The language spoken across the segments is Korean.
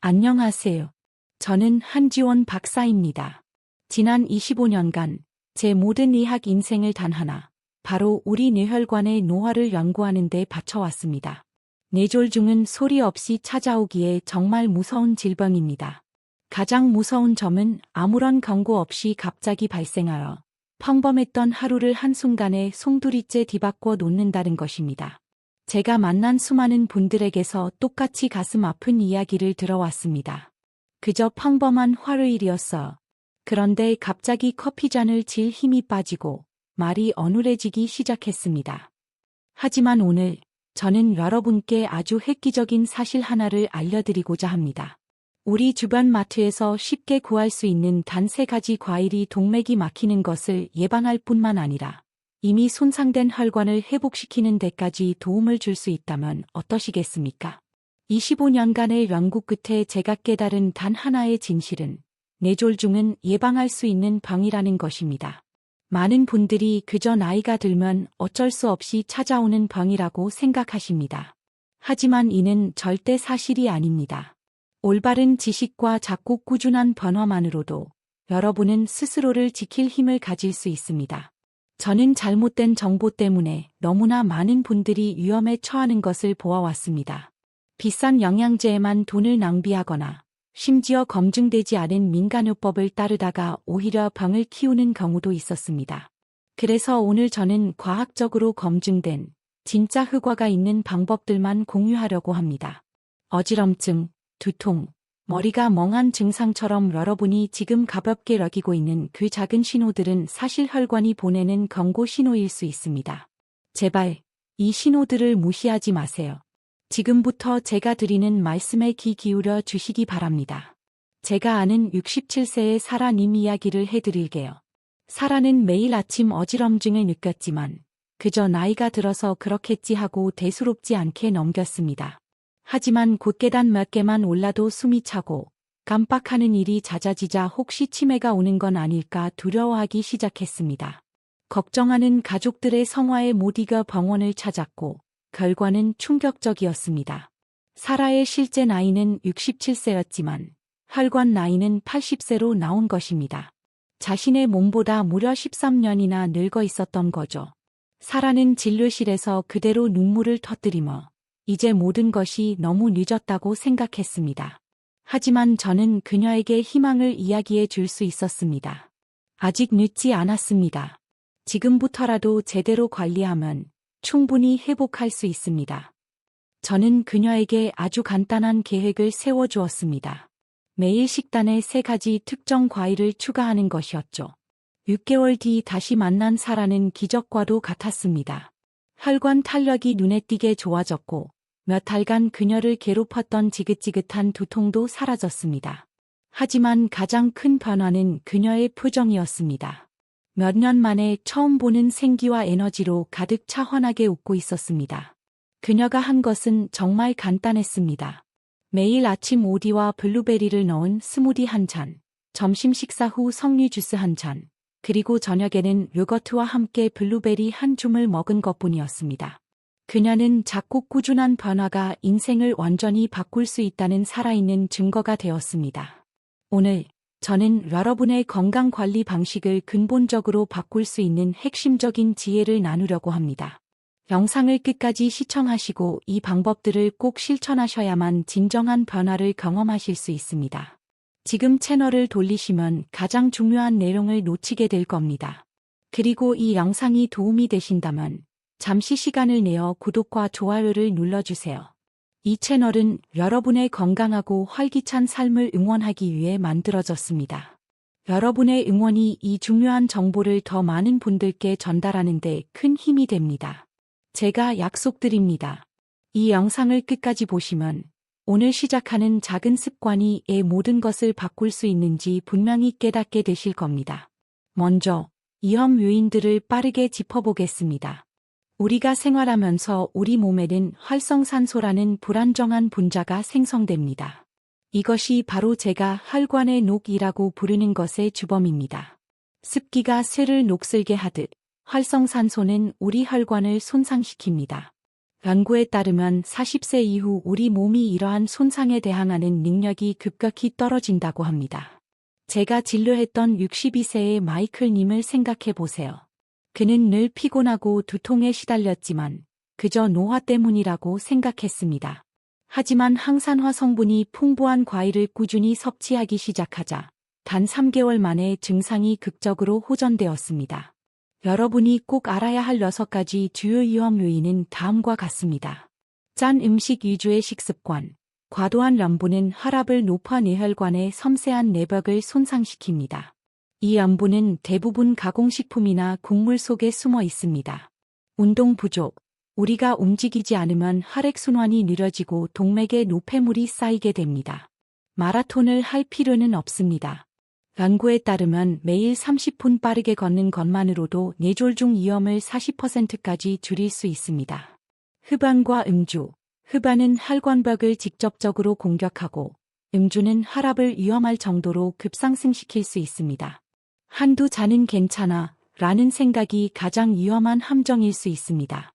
안녕하세요. 저는 한지원 박사입니다. 지난 25년간 제 모든 의학 인생을 단 하나, 바로 우리 뇌혈관의 노화를 연구하는 데 바쳐왔습니다. 뇌졸중은 소리 없이 찾아오기에 정말 무서운 질병입니다. 가장 무서운 점은 아무런 경고 없이 갑자기 발생하여 평범했던 하루를 한순간에 송두리째 뒤바꿔 놓는다는 것입니다. 제가 만난 수많은 분들에게서 똑같이 가슴 아픈 이야기를 들어왔습니다. 그저 평범한 화요일이었어. 그런데 갑자기 커피잔을 질 힘이 빠지고 말이 어눌해지기 시작했습니다. 하지만 오늘 저는 여러분께 아주 획기적인 사실 하나를 알려드리고자 합니다. 우리 주변 마트에서 쉽게 구할 수 있는 단 3가지 과일이 동맥이 막히는 것을 예방할 뿐만 아니라 이미 손상된 혈관을 회복시키는 데까지 도움을 줄 수 있다면 어떠시겠습니까? 25년간의 연구 끝에 제가 깨달은 단 하나의 진실은 뇌졸중은 예방할 수 있는 병이라는 것입니다. 많은 분들이 그저 나이가 들면 어쩔 수 없이 찾아오는 병이라고 생각하십니다. 하지만 이는 절대 사실이 아닙니다. 올바른 지식과 작고 꾸준한 변화만으로도 여러분은 스스로를 지킬 힘을 가질 수 있습니다. 저는 잘못된 정보 때문에 너무나 많은 분들이 위험에 처하는 것을 보아왔습니다. 비싼 영양제에만 돈을 낭비하거나 심지어 검증되지 않은 민간요법을 따르다가 오히려 병을 키우는 경우도 있었습니다. 그래서 오늘 저는 과학적으로 검증된 진짜 효과가 있는 방법들만 공유하려고 합니다. 어지럼증, 두통, 머리가 멍한 증상처럼 여러분이 지금 가볍게 여기고 있는 그 작은 신호들은 사실 혈관이 보내는 경고 신호일 수 있습니다. 제발 이 신호들을 무시하지 마세요. 지금부터 제가 드리는 말씀에 귀 기울여 주시기 바랍니다. 제가 아는 67세의 사라님 이야기를 해드릴게요. 사라는 매일 아침 어지럼증을 느꼈지만 그저 나이가 들어서 그렇겠지 하고 대수롭지 않게 넘겼습니다. 하지만 곧 계단 몇 개만 올라도 숨이 차고 깜빡하는 일이 잦아지자 혹시 치매가 오는 건 아닐까 두려워하기 시작했습니다. 걱정하는 가족들의 성화에 못 이겨 병원을 찾았고 결과는 충격적이었습니다. 사라의 실제 나이는 67세였지만 혈관 나이는 80세로 나온 것입니다. 자신의 몸보다 무려 13년이나 늙어 있었던 거죠. 사라는 진료실에서 그대로 눈물을 터뜨리며 이제 모든 것이 너무 늦었다고 생각했습니다. 하지만 저는 그녀에게 희망을 이야기해 줄 수 있었습니다. 아직 늦지 않았습니다. 지금부터라도 제대로 관리하면 충분히 회복할 수 있습니다. 저는 그녀에게 아주 간단한 계획을 세워주었습니다. 매일 식단에 3가지 특정 과일을 추가하는 것이었죠. 6개월 뒤 다시 만난 사라는 기적과도 같았습니다. 혈관 탄력이 눈에 띄게 좋아졌고 몇 달간 그녀를 괴롭혔던 지긋지긋한 두통도 사라졌습니다. 하지만 가장 큰 변화는 그녀의 표정이었습니다. 몇 년 만에 처음 보는 생기와 에너지로 가득 차 환하게 웃고 있었습니다. 그녀가 한 것은 정말 간단했습니다. 매일 아침 오디와 블루베리를 넣은 스무디 한 잔, 점심 식사 후 석류 주스 한 잔, 그리고 저녁에는 요거트와 함께 블루베리 한 줌을 먹은 것뿐이었습니다. 그녀는 작고 꾸준한 변화가 인생을 완전히 바꿀 수 있다는 살아있는 증거가 되었습니다. 오늘 저는 여러분의 건강관리 방식을 근본적으로 바꿀 수 있는 핵심적인 지혜를 나누려고 합니다. 영상을 끝까지 시청하시고 이 방법들을 꼭 실천하셔야만 진정한 변화를 경험하실 수 있습니다. 지금 채널을 돌리시면 가장 중요한 내용을 놓치게 될 겁니다. 그리고 이 영상이 도움이 되신다면 잠시 시간을 내어 구독과 좋아요를 눌러주세요. 이 채널은 여러분의 건강하고 활기찬 삶을 응원하기 위해 만들어졌습니다. 여러분의 응원이 이 중요한 정보를 더 많은 분들께 전달하는 데 큰 힘이 됩니다. 제가 약속드립니다. 이 영상을 끝까지 보시면 오늘 시작하는 작은 습관이 의 모든 것을 바꿀 수 있는지 분명히 깨닫게 되실 겁니다. 먼저 위험 요인들을 빠르게 짚어보겠습니다. 우리가 생활하면서 우리 몸에는 활성산소라는 불안정한 분자가 생성됩니다. 이것이 바로 제가 혈관의 녹이라고 부르는 것의 주범입니다. 습기가 쇠를 녹슬게 하듯 활성산소는 우리 혈관을 손상시킵니다. 연구에 따르면 40세 이후 우리 몸이 이러한 손상에 대항하는 능력이 급격히 떨어진다고 합니다. 제가 진료했던 62세의 마이클님을 생각해 보세요. 그는 늘 피곤하고 두통에 시달렸지만 그저 노화 때문이라고 생각했습니다. 하지만 항산화 성분이 풍부한 과일을 꾸준히 섭취하기 시작하자 단 3개월 만에 증상이 극적으로 호전되었습니다. 여러분이 꼭 알아야 할 6가지 주요 위험 요인은 다음과 같습니다. 짠 음식 위주의 식습관. 과도한 염분은 혈압을 높아 뇌혈관의 섬세한 내벽을 손상시킵니다. 이 염분은 대부분 가공식품이나 곡물 속에 숨어 있습니다. 운동 부족. 우리가 움직이지 않으면 혈액순환이 느려지고 동맥에 노폐물이 쌓이게 됩니다. 마라톤을 할 필요는 없습니다. 연구에 따르면 매일 30분 빠르게 걷는 것만으로도 뇌졸중 위험을 40%까지 줄일 수 있습니다. 흡연과 음주. 흡연은 혈관벽을 직접적으로 공격하고 음주는 혈압을 위험할 정도로 급상승시킬 수 있습니다. 한두 잔은 괜찮아 라는 생각이 가장 위험한 함정일 수 있습니다.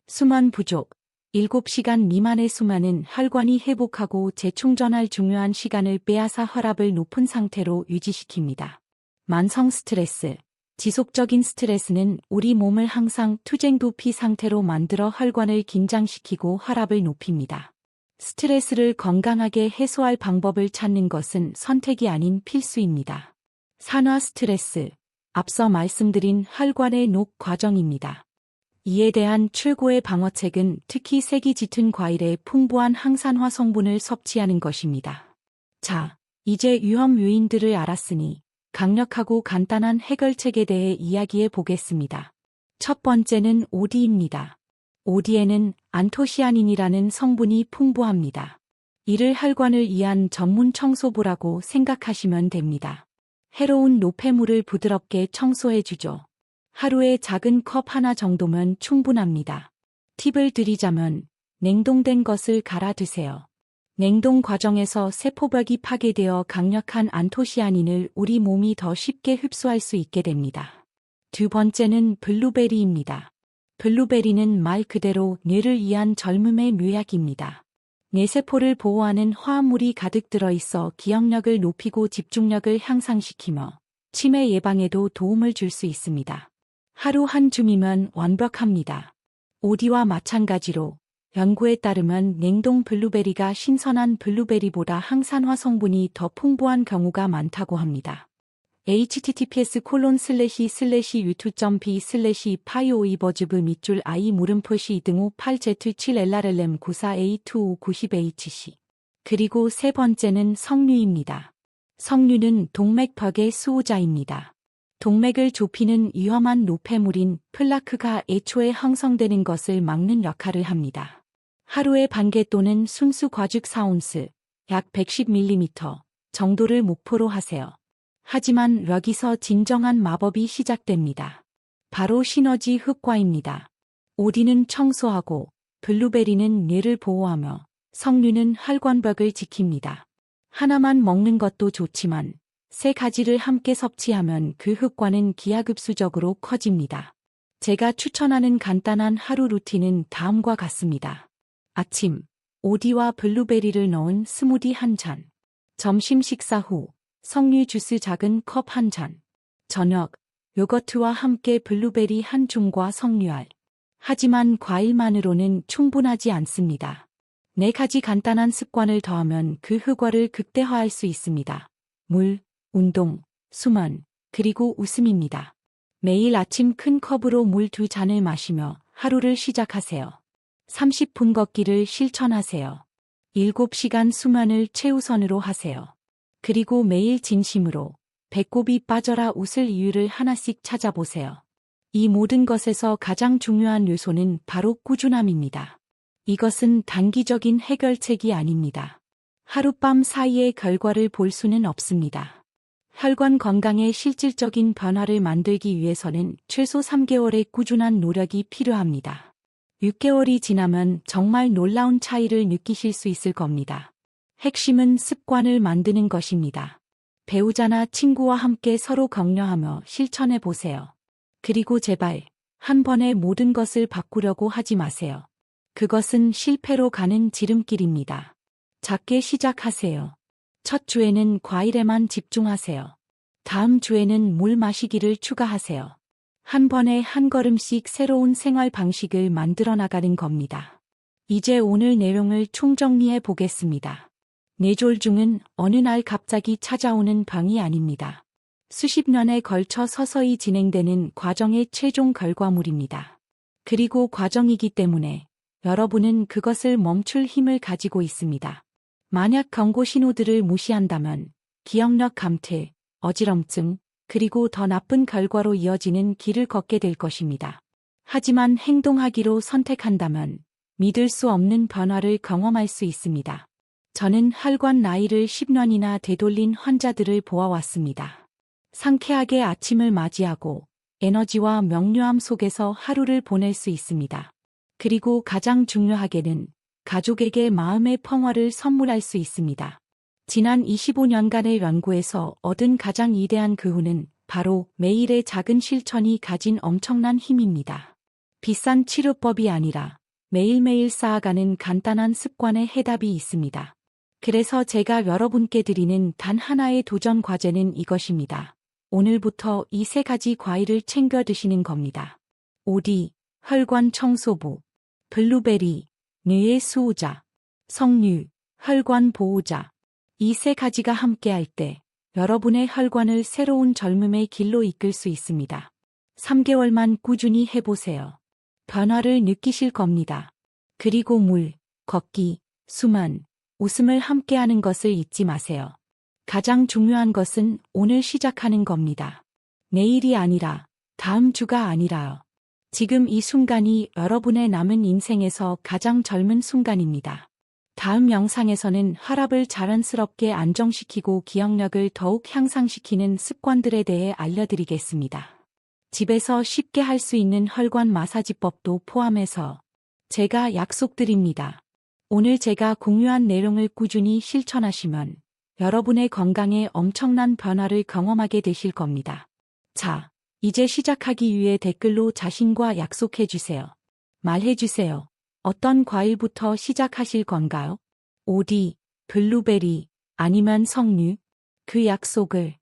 수면 부족. 7시간 미만의 수면은 혈관이 회복하고 재충전할 중요한 시간을 빼앗아 혈압을 높은 상태로 유지시킵니다. 만성 스트레스. 지속적인 스트레스는 우리 몸을 항상 투쟁도피 상태로 만들어 혈관을 긴장시키고 혈압을 높입니다. 스트레스를 건강하게 해소할 방법을 찾는 것은 선택이 아닌 필수입니다. 산화 스트레스. 앞서 말씀드린 혈관의 녹 과정입니다. 이에 대한 최고의 방어책은 특히 색이 짙은 과일에 풍부한 항산화 성분을 섭취하는 것입니다. 자, 이제 위험 요인들을 알았으니 강력하고 간단한 해결책에 대해 이야기해 보겠습니다. 첫 번째는 OD입니다. OD에는 안토시아닌이라는 성분이 풍부합니다. 이를 혈관을 위한 전문 청소부라고 생각하시면 됩니다. 해로운 노폐물을 부드럽게 청소해주죠. 하루에 작은 컵 하나 정도면 충분합니다. 팁을 드리자면 냉동된 것을 갈아 드세요. 냉동 과정에서 세포벽이 파괴되어 강력한 안토시아닌을 우리 몸이 더 쉽게 흡수할 수 있게 됩니다. 두 번째는 블루베리입니다. 블루베리는 말 그대로 뇌를 위한 젊음의 묘약입니다. 뇌세포를 보호하는 화합물이 가득 들어있어 기억력을 높이고 집중력을 향상시키며 치매 예방에도 도움을 줄 수 있습니다. 하루 한 줌이면 완벽합니다. 오디와 마찬가지로 연구에 따르면 냉동 블루베리가 신선한 블루베리보다 항산화 성분이 더 풍부한 경우가 많다고 합니다. https://youtube.b/paio이버즈브 밑줄 i 물음표시 258Z7LRLM94A2590HC. 그리고 세 번째는 석류입니다. 석류는 동맥벽의 수호자입니다. 동맥을 좁히는 위험한 노폐물인 플라크가 애초에 형성되는 것을 막는 역할을 합니다. 하루에 반개 또는 순수 과즙 4온스, 약 110ml 정도를 목표로 하세요. 하지만 여기서 진정한 마법이 시작됩니다. 바로 시너지 효과입니다. 오디는 청소하고 블루베리는 뇌를 보호하며 석류는 혈관벽을 지킵니다. 하나만 먹는 것도 좋지만 세 가지를 함께 섭취하면 그 효과는 기하급수적으로 커집니다. 제가 추천하는 간단한 하루 루틴은 다음과 같습니다. 아침, 오디와 블루베리를 넣은 스무디 한 잔. 점심 식사 후, 석류 주스 작은 컵 한 잔. 저녁, 요거트와 함께 블루베리 한 줌과 석류알. 하지만 과일만으로는 충분하지 않습니다. 4가지 간단한 습관을 더하면 그 효과를 극대화할 수 있습니다. 물, 운동, 수면, 그리고 웃음입니다. 매일 아침 큰 컵으로 물 2잔을 마시며 하루를 시작하세요. 30분 걷기를 실천하세요. 7시간 수면을 최우선으로 하세요. 그리고 매일 진심으로 배꼽이 빠져라 웃을 이유를 하나씩 찾아보세요. 이 모든 것에서 가장 중요한 요소는 바로 꾸준함입니다. 이것은 단기적인 해결책이 아닙니다. 하룻밤 사이에 결과를 볼 수는 없습니다. 혈관 건강에 실질적인 변화를 만들기 위해서는 최소 3개월의 꾸준한 노력이 필요합니다. 6개월이 지나면 정말 놀라운 차이를 느끼실 수 있을 겁니다. 핵심은 습관을 만드는 것입니다. 배우자나 친구와 함께 서로 격려하며 실천해 보세요. 그리고 제발 한 번에 모든 것을 바꾸려고 하지 마세요. 그것은 실패로 가는 지름길입니다. 작게 시작하세요. 첫 주에는 과일에만 집중하세요. 다음 주에는 물 마시기를 추가하세요. 한 번에 한 걸음씩 새로운 생활 방식을 만들어 나가는 겁니다. 이제 오늘 내용을 총정리해 보겠습니다. 뇌졸중은 어느 날 갑자기 찾아오는 병이 아닙니다. 수십 년에 걸쳐 서서히 진행되는 과정의 최종 결과물입니다. 그리고 과정이기 때문에 여러분은 그것을 멈출 힘을 가지고 있습니다. 만약 경고 신호들을 무시한다면 기억력 감퇴, 어지럼증, 그리고 더 나쁜 결과로 이어지는 길을 걷게 될 것입니다. 하지만 행동하기로 선택한다면 믿을 수 없는 변화를 경험할 수 있습니다. 저는 혈관 나이를 10년이나 되돌린 환자들을 보아왔습니다. 상쾌하게 아침을 맞이하고 에너지와 명료함 속에서 하루를 보낼 수 있습니다. 그리고 가장 중요하게는 가족에게 마음의 평화를 선물할 수 있습니다. 지난 25년간의 연구에서 얻은 가장 위대한 교훈은 바로 매일의 작은 실천이 가진 엄청난 힘입니다. 비싼 치료법이 아니라 매일매일 쌓아가는 간단한 습관의 해답이 있습니다. 그래서 제가 여러분께 드리는 단 하나의 도전 과제는 이것입니다. 오늘부터 이 세 가지 과일을 챙겨 드시는 겁니다. 오디, 혈관 청소부, 블루베리, 뇌의 수호자, 석류, 혈관 보호자. 이 세 가지가 함께할 때 여러분의 혈관을 새로운 젊음의 길로 이끌 수 있습니다. 3개월만 꾸준히 해보세요. 변화를 느끼실 겁니다. 그리고 물, 걷기, 수만, 웃음을 함께하는 것을 잊지 마세요. 가장 중요한 것은 오늘 시작하는 겁니다. 내일이 아니라, 다음 주가 아니라요. 지금 이 순간이 여러분의 남은 인생에서 가장 젊은 순간입니다. 다음 영상에서는 혈압을 자연스럽게 안정시키고 기억력을 더욱 향상시키는 습관들에 대해 알려드리겠습니다. 집에서 쉽게 할 수 있는 혈관 마사지법도 포함해서 제가 약속드립니다. 오늘 제가 공유한 내용을 꾸준히 실천하시면 여러분의 건강에 엄청난 변화를 경험하게 되실 겁니다. 자, 이제 시작하기 위해 댓글로 자신과 약속해주세요. 말해주세요. 어떤 과일부터 시작하실 건가요? 오디, 블루베리, 아니면 석류? 그 약속을